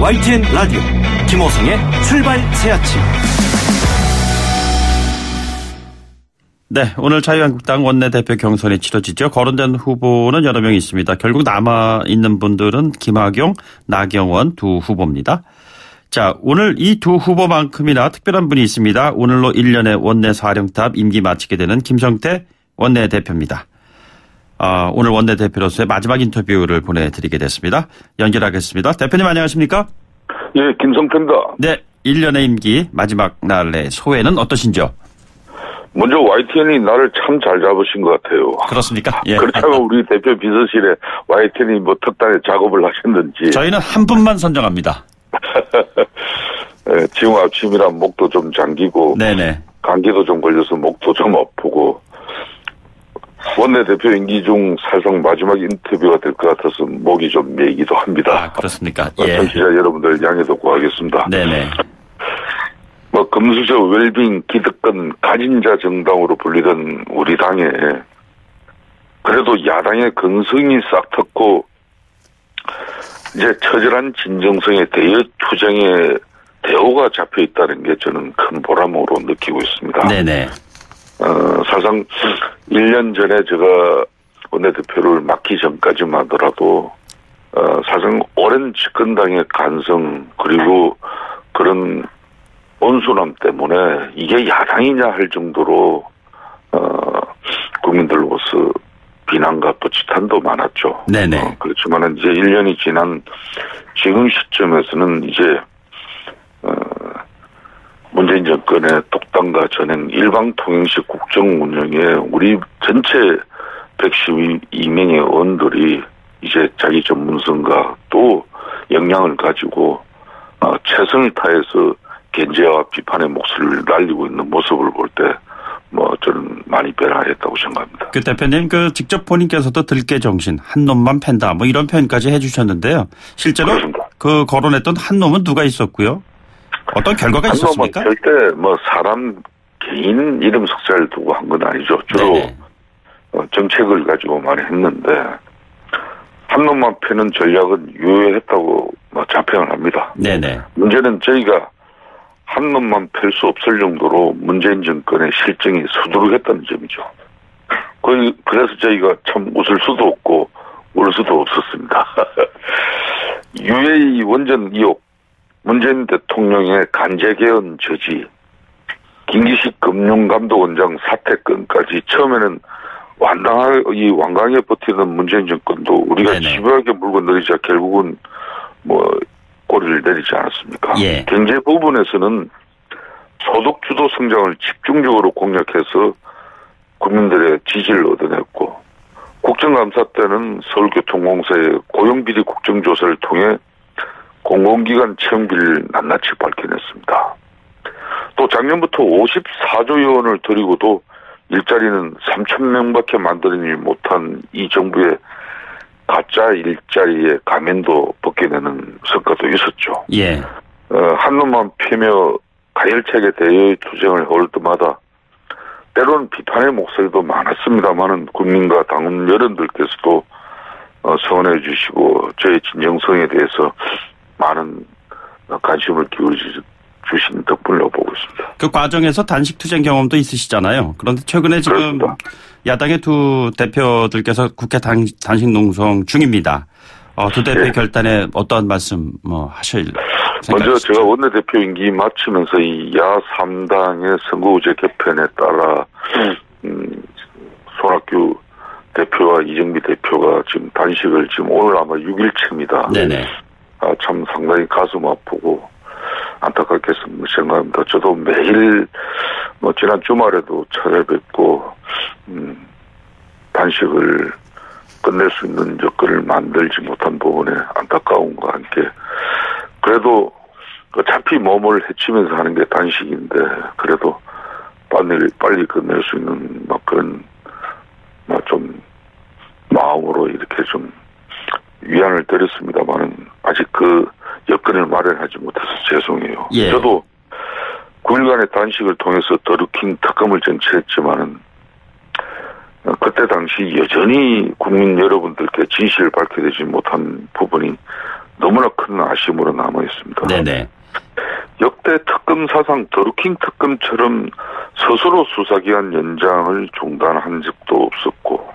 YTN 라디오 김호성의 출발 새아침. 네, 오늘 자유한국당 원내대표 경선이 치러지죠. 거론된 후보는 여러 명 있습니다. 결국 남아있는 분들은 김학용, 나경원 두 후보입니다. 자, 오늘 이 두 후보만큼이나 특별한 분이 있습니다. 오늘로 1년의 원내 사령탑 임기 마치게 되는 김성태 원내대표입니다. 오늘 원내대표로서의 마지막 인터뷰를 보내드리게 됐습니다. 연결하겠습니다. 대표님 안녕하십니까? 예, 김성태입니다. 네, 1년의 임기 마지막 날의 소회는 어떠신지요? 먼저 YTN이 나를 참 잘 잡으신 것 같아요. 그렇습니까? 예. 그렇다면 우리 대표 비서실에 YTN이 뭐 특단의 작업을 하셨는지. 저희는 한 분만 선정합니다. 예, 지금 아침이라 목도 좀 잠기고. 네네. 감기도 좀 걸려서 목도 좀 아프고. 원내대표 임기 중 사실상 마지막 인터뷰가 될 것 같아서 목이 좀 메이기도 합니다. 아, 그렇습니까? 예. 청취자 여러분들 양해도 구하겠습니다. 네네. 금수저 웰빙 기득권 가진 자 정당으로 불리던 우리 당에 그래도 야당의 근성이 싹 텄고 이제 처절한 진정성의 대여투쟁의 대오가 잡혀 있다는 게 저는 큰 보람으로 느끼고 있습니다. 네네. 사실상 1년 전에 제가 원내대표를 맡기 전까지만 하더라도 사실상 오랜 집권당의 간성 그리고 그런 온순함 때문에 이게 야당이냐 할 정도로 국민들로서 비난과 부치탄도 많았죠. 네네. 그렇지만은 이제 1년이 지난 지금 시점에서는 이제 문재인 정권의 독단과 전행 일방통행식 국정 운영에 우리 전체 112명의 의원들이 이제 자기 전문성과 또 역량을 가지고 최선을 다해서 견제와 비판의 목소리를 날리고 있는 모습을 볼 때 저는 많이 변화했다고 생각합니다. 그 대표님 직접 본인께서도 들깨 정신 한 놈만 팬다 이런 표현까지 해주셨는데요. 실제로 그렇습니다. 그 거론했던 한 놈은 누가 있었고요? 어떤 결과가 있었습니까? 한 놈은 절대 사람 개인 이름 석자를 두고 한 건 아니죠. 주로 정책을 가지고 많이 했는데 한 놈만 패는 전략은 유효했다고 자평을 합니다. 네네. 문제는 저희가 한 놈만 펼 수 없을 정도로 문재인 정권의 실정이 서두르겠다는 점이죠. 그래서 저희가 참 웃을 수도 없고 울 수도 없었습니다. UAE 원전 의혹, 문재인 대통령의 간제개헌 저지, 김기식 금융감독원장 사퇴 건까지 처음에는 완강하게 버티던 문재인 정권도 우리가 집요하게 물고 늘리자 결국은 꼬리를 내리지 않았습니까? 예. 경제 부분에서는 소득 주도 성장을 집중적으로 공략해서 국민들의 지지를 얻어냈고 국정감사 때는 서울교통공사의 고용비리 국정조사를 통해 공공기관 채용비를 낱낱이 밝혀냈습니다. 또 작년부터 54조 원을 들이고도 일자리는 3,000명밖에 만들지 못한 이 정부의 가짜 일자리의 가면도 벗겨내는 성과도 있었죠. 예. 한 놈만 패며 가열차게 대여의 투쟁을 해올 때마다 때로는 비판의 목소리도 많았습니다만은 국민과 당원 여러분들께서도 성원해 주시고 저의 진정성에 대해서 많은 관심을 기울여주신 덕분이라고 보고 있습니다. 그 과정에서 단식 투쟁 경험도 있으시잖아요. 그런데 최근에 지금 그렇습니다. 야당의 두 대표들께서 국회 단식 농성 중입니다. 두 대표의 결단에 어떠한 말씀 하실 생각이시죠? 먼저 제가 원내대표 임기 마치면서 이 야3당의 선거구제 개편에 따라 손학규 대표와 이정미 대표가 지금 단식을 지금 오늘 아마 6일째입니다. 네네. 참 상당히 가슴 아프고 안타깝게 생각합니다. 저도 매일 지난 주말에도 찾아뵙고 단식을 끝낼 수 있는 여건을 만들지 못한 부분에 안타까움과 함께 그래도 어차피 몸을 해치면서 하는 게 단식인데 그래도 빨리 끝낼 수 있는 그런 좀 마음으로 이렇게 좀 위안을 드렸습니다만은 아직 그 여건을 마련하지 못해서 죄송해요. 예. 저도 9일간의 단식을 통해서 더루킹 특검을 쟁취했지만은 그때 당시 여전히 국민 여러분들께 진실을 밝혀내지 못한 부분이 너무나 큰 아쉬움으로 남아 있습니다. 네네. 역대 특검 사상 드루킹 특검처럼 스스로 수사기간 연장을 중단한 적도 없었고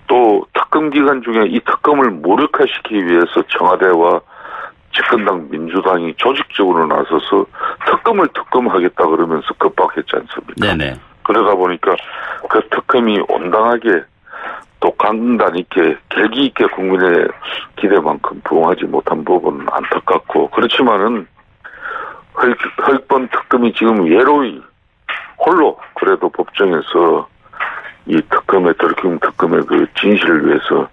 또 특검 기간 중에 이 특검을 무력화시키기 위해서 청와대와 집권당 민주당이 조직적으로 나서서 특검을 특검하겠다 그러면서 급박했지 않습니까? 네네. 그러다 보니까 그 특검이 온당하게 또 강단 있게 결기 있게 국민의 기대만큼 부응하지 못한 부분은 안타깝고 그렇지만은 혈번 특검이 지금 외로이 홀로 그래도 법정에서 이 드루킹 특검의 그 진실을 위해서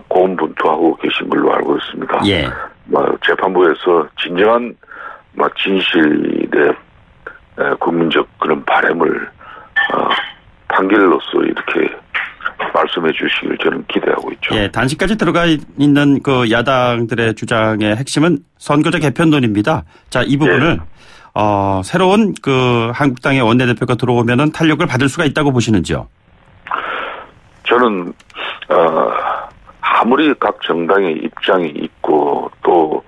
고군분투하고 계신 걸로 알고 있습니다. 예. 재판부에서 진정한 진실의 국민적 그런 바람을 판결로서 이렇게 말씀해 주시길 저는 기대하고 있죠. 예, 단식까지 들어가 있는 그 야당들의 주장의 핵심은 선거제 개편론입니다. 자, 이 부분을 새로운 그 한국당의 원내대표가 들어오면은 탄력을 받을 수가 있다고 보시는지요? 저는 아무리 각 정당의 입장이 있고 또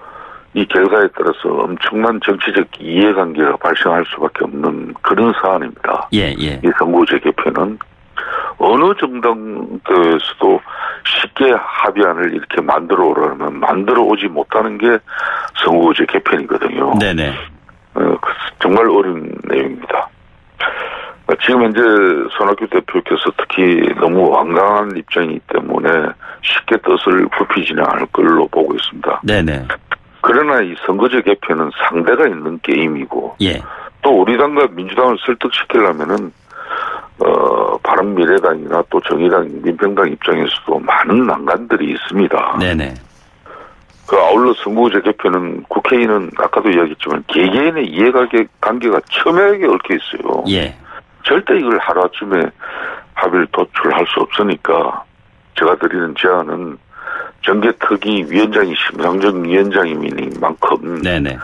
이 결과에 따라서 엄청난 정치적 이해관계가 발생할 수밖에 없는 그런 사안입니다. 예. 이 선거제 개편은 어느 정당에서도 쉽게 합의안을 이렇게 만들어 오려면 만들어 오지 못하는 게 선거제 개편이거든요. 네네. 정말 어려운 내용입니다. 지금 현재 손학규 대표께서 특히 너무 완강한 입장이기 때문에 쉽게 뜻을 굽히지는 않을 걸로 보고 있습니다. 네네. 그러나 이 선거제 개편은 상대가 있는 게임이고 예. 또 우리 당과 민주당을 설득시키려면은 바른미래당이나 또 정의당, 민평당 입장에서도 많은 난관들이 있습니다. 네네. 그 아울러 선거제 개편은 국회의원은 아까도 이야기했지만 개개인의 이해관계가 첨예하게 얽혀 있어요. 예. 절대 이걸 하루아침에 합의를 도출할 수 없으니까 제가 드리는 제안은 정개특위 위원장이 심상정 위원장인 만큼 네네.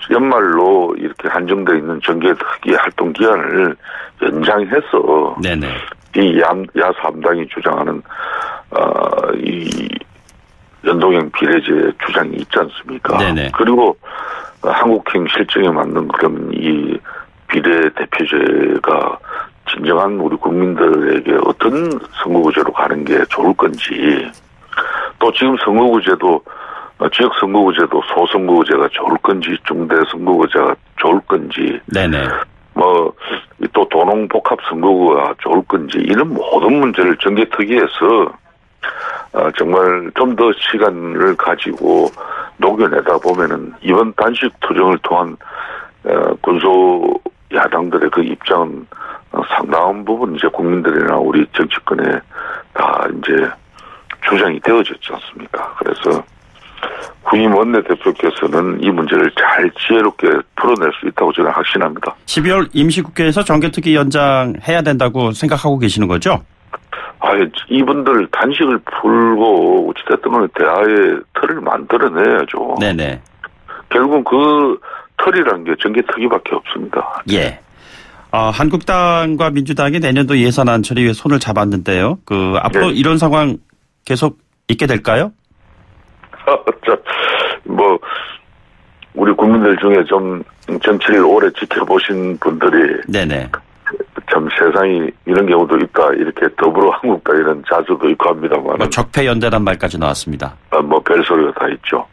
연말로 이렇게 한정되어 있는 정개특위 활동 기간을 연장해서 네네. 이 야3당이 주장하는 이 연동형 비례제 주장이 있지 않습니까? 네네. 그리고 한국형 실정에 맞는 그런 이 비례대표제가 진정한 우리 국민들에게 어떤 선거구제로 가는 게 좋을 건지 또 지금 선거구제도 지역 선거구제도 소선거구제가 좋을 건지 중대 선거구제가 좋을 건지 네네. 또 도농복합 선거구가 좋을 건지 이런 모든 문제를 정개특위에서 정말 좀 더 시간을 가지고 녹여내다 보면은 이번 단식 투쟁을 통한 군소 야당들의 그 입장은 상당한 부분 이제 국민들이나 우리 정치권에 다 이제 주장이 되어졌지 않습니까? 그래서 후임 원내대표께서는 이 문제를 잘 지혜롭게 풀어낼 수 있다고 저는 확신합니다. 12월 임시국회에서 정개특위 연장해야 된다고 생각하고 계시는 거죠? 이분들 단식을 풀고 어찌됐든 간에 대화의 틀을 만들어내야죠. 네네. 결국은 그 틀이라는 게 정개특위밖에 없습니다. 예. 한국당과 민주당이 내년도 예산안 처리에 손을 잡았는데요. 앞으로 이런 상황 계속 있게 될까요? 우리 국민들 중에 좀 정치를 오래 지켜보신 분들이 네네. 참 세상이 이런 경우도 있다 이렇게 더불어 한국당 이런 자주도 있고 합니다만 적폐연대란 말까지 나왔습니다. 별소리가 다 있죠.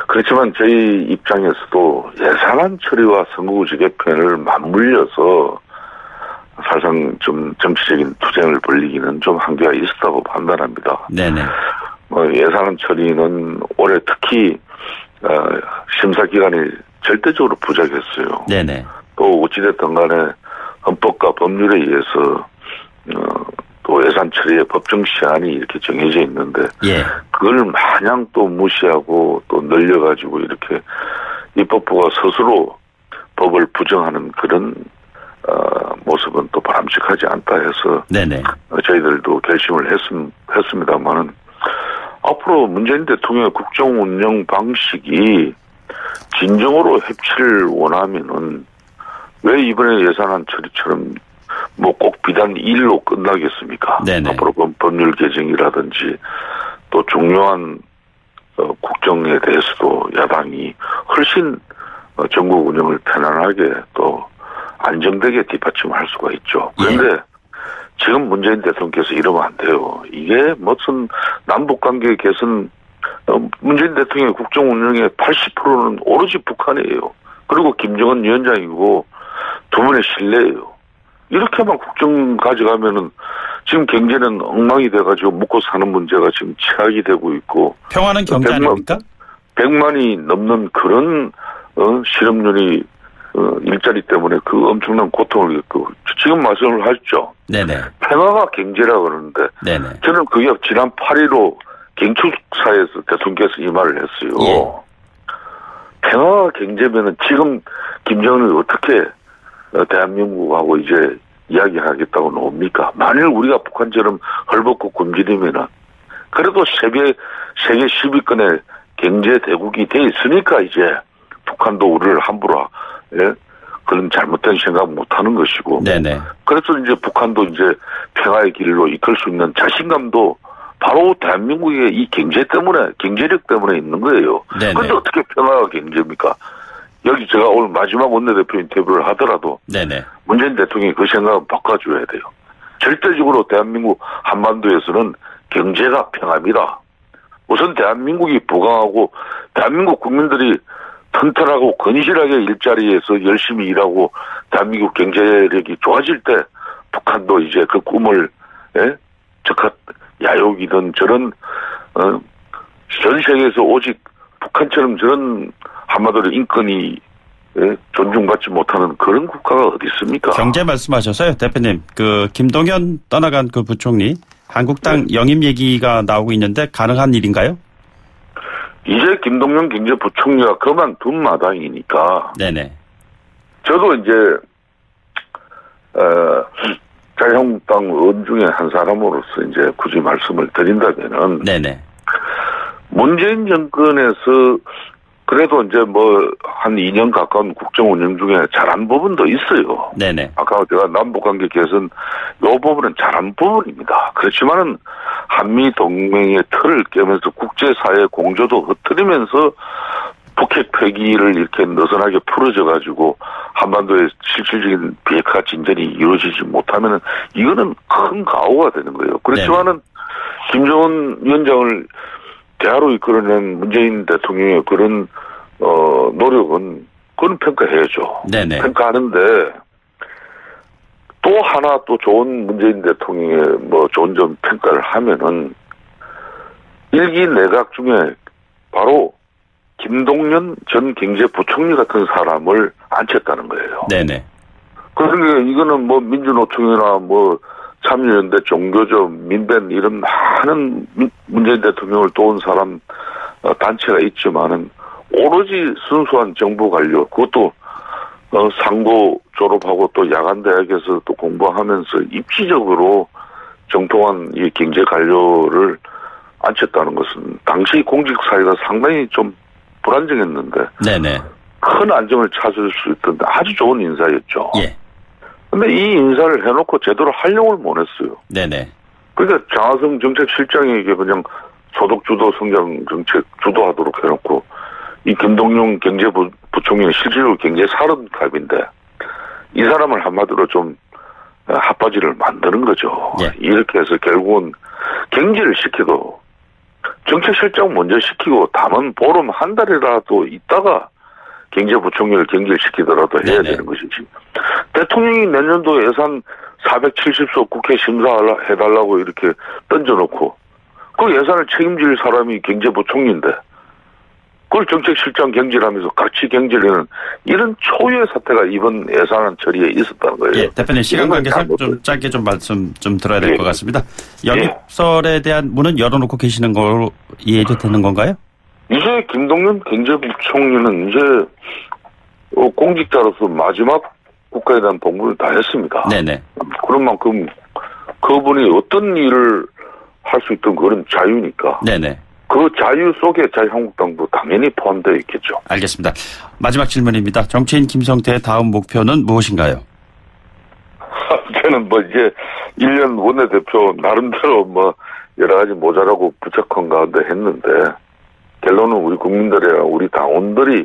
그렇지만 저희 입장에서도 예산안 처리와 선거구제 개편을 맞물려서 사실상 좀 정치적인 투쟁을 벌리기는 좀 한계가 있었다고 판단합니다. 네네. 예산안 처리는 올해 특히 심사 기간이 절대적으로 부족했어요. 네네. 또 어찌됐든 간에 헌법과 법률에 의해서 또 예산 처리의 법정 시한이 이렇게 정해져 있는데 그걸 마냥 또 무시하고 또 늘려가지고 이렇게 입법부가 스스로 법을 부정하는 그런 모습은 또 바람직하지 않다 해서 네네. 저희들도 결심을 했습니다만은 앞으로 문재인 대통령의 국정 운영 방식이 진정으로 협치를 원하면은 왜 이번에 예산안 처리처럼 꼭 비단 일로 끝나겠습니까? 네네. 앞으로 법률 개정이라든지 또 중요한 국정에 대해서도 야당이 훨씬 전국 운영을 편안하게 또 안정되게 뒷받침할 수가 있죠. 그런데 지금 문재인 대통령께서 이러면 안 돼요. 이게 무슨 남북관계 개선, 문재인 대통령의 국정 운영의 80%는 오로지 북한이에요. 그리고 김정은 위원장이고 두 분의 신뢰예요. 이렇게만 국정 가져가면은 지금 경제는 엉망이 돼가지고 먹고 사는 문제가 지금 최악이 되고 있고. 평화는 경제 아닙니까? 100만이 넘는 그런 실업률이 일자리 때문에 그 엄청난 고통을 겪고 지금 말씀을 하셨죠. 네네. 평화가 경제라고 그러는데 네네. 저는 그게 지난 8.15 경축사에서 대통령께서 이 말을 했어요. 예. 평화가 경제면은 지금 김정은이 어떻게 대한민국하고 이제 이야기하겠다고 나옵니까? 만일 우리가 북한처럼 헐벗고 굶주리면은 그래도 세계 10위권의 경제 대국이 돼 있으니까 이제 북한도 우리를 함부로 그런 잘못된 생각 못 하는 것이고. 네네. 그래서 이제 북한도 이제 평화의 길로 이끌 수 있는 자신감도 바로 대한민국의 이 경제력 때문에 있는 거예요. 그런데 어떻게 평화가 경제입니까? 여기 제가 오늘 마지막 원내대표 인터뷰를 하더라도 네네. 문재인 대통령이 그 생각을 바꿔줘야 돼요. 절대적으로 대한민국 한반도에서는 경제가 평화입니다. 우선 대한민국이 부강하고 대한민국 국민들이 튼튼하고 건실하게 일자리에서 열심히 일하고 대한민국 경제력이 좋아질 때 북한도 이제 그 꿈을 적합 야욕이든 저런 전 세계에서 오직 북한처럼 저런 한마디로 인권이 존중받지 못하는 그런 국가가 어디 있습니까? 경제 말씀하셔서요, 대표님. 그 김동연 떠나간 그 부총리 한국당 영입 얘기가 나오고 있는데 가능한 일인가요? 이제 김동연 경제부총리가 그만둔 마당이니까. 네네. 저도 이제 자유한국당 의원 중에 한 사람으로서 이제 굳이 말씀을 드린다면은. 네네. 문재인 정권에서 그래도 이제 한 2년 가까운 국정 운영 중에 잘한 부분도 있어요. 네네. 아까 제가 남북관계 개선 요 부분은 잘한 부분입니다. 그렇지만은 한미 동맹의 틀을 깨면서 국제사회 공조도 흐트리면서 북핵 폐기를 이렇게 느슨하게 풀어져 가지고 한반도의 실질적인 비핵화 진전이 이루어지지 못하면은 이거는 큰 가오가 되는 거예요. 그렇지만은 김정은 위원장을 대화로 이끌어낸 문재인 대통령의 그런 노력은 그건 평가해야죠. 네네. 평가하는데 또 하나 또 좋은 문재인 대통령의 좋은 점 평가를 하면은 일기 내각 중에 바로 김동연 전 경제부총리 같은 사람을 앉혔다는 거예요. 네네. 그러니까 이거는 민주노총이나 참여연대, 종교조, 민변 이런 많은 문재인 대통령을 도운 사람 단체가 있지만은 오로지 순수한 정부 관료, 그것도 상고 졸업하고 또 야간대학에서 또 공부하면서 입지적으로 정통한 이 경제 관료를 앉혔다는 것은 당시 공직 사회가 상당히 좀 불안정했는데 네네. 큰 안정을 찾을 수 있던 아주 좋은 인사였죠. 예. 근데 이 인사를 해놓고 제대로 활용을 못 했어요. 네네. 그러니까 장하성 정책실장에게 그냥 소득주도 성장 정책 주도하도록 해놓고 이 김동연 경제부총리는 실질적으로 경제사령탑인데 이 사람을 한마디로 좀 핫바지를 만드는 거죠. 예. 이렇게 해서 결국은 경제를 시켜도 정책실장 먼저 시키고 담은 보름 한 달이라도 있다가 경제부총리를 경질시키더라도 해야 되는 것이지. 대통령이 내년도 예산 470조 국회 심사해달라고 이렇게 던져놓고 그 예산을 책임질 사람이 경제부총리인데 그걸 정책실장 경질하면서 같이 경질하는 이런 초유의 사태가 이번 예산안 처리에 있었다는 거예요. 예, 대표님 시간 관계상 좀 짧게 좀 말씀 좀 들어야 될 것 같습니다. 영입설에 대한 문은 열어놓고 계시는 걸로 이해가 되는 건가요? 이제 김동연 경제부총리는 이제 공직자로서 마지막 국가에 대한 봉급을 다 했습니다. 네네. 그런 만큼 그분이 어떤 일을 할 수 있던 그런 자유니까. 네네. 그 자유 속에 자유한국당도 당연히 포함되어 있겠죠. 알겠습니다. 마지막 질문입니다. 정치인 김성태의 다음 목표는 무엇인가요? 저는 이제 1년 원내대표 나름대로 여러 가지 모자라고 부족한 가운데 했는데 결론은 우리 국민들이나 우리 당원들이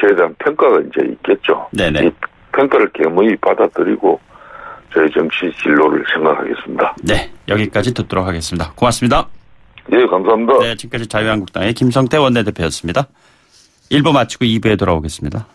저에 대한 평가가 이제 있겠죠. 네네. 이 평가를 겸허히 받아들이고 저희 정치 진로를 생각하겠습니다. 네, 여기까지 듣도록 하겠습니다. 고맙습니다. 예, 감사합니다. 네, 지금까지 자유한국당의 김성태 원내대표였습니다. 1부 마치고 2부에 돌아오겠습니다.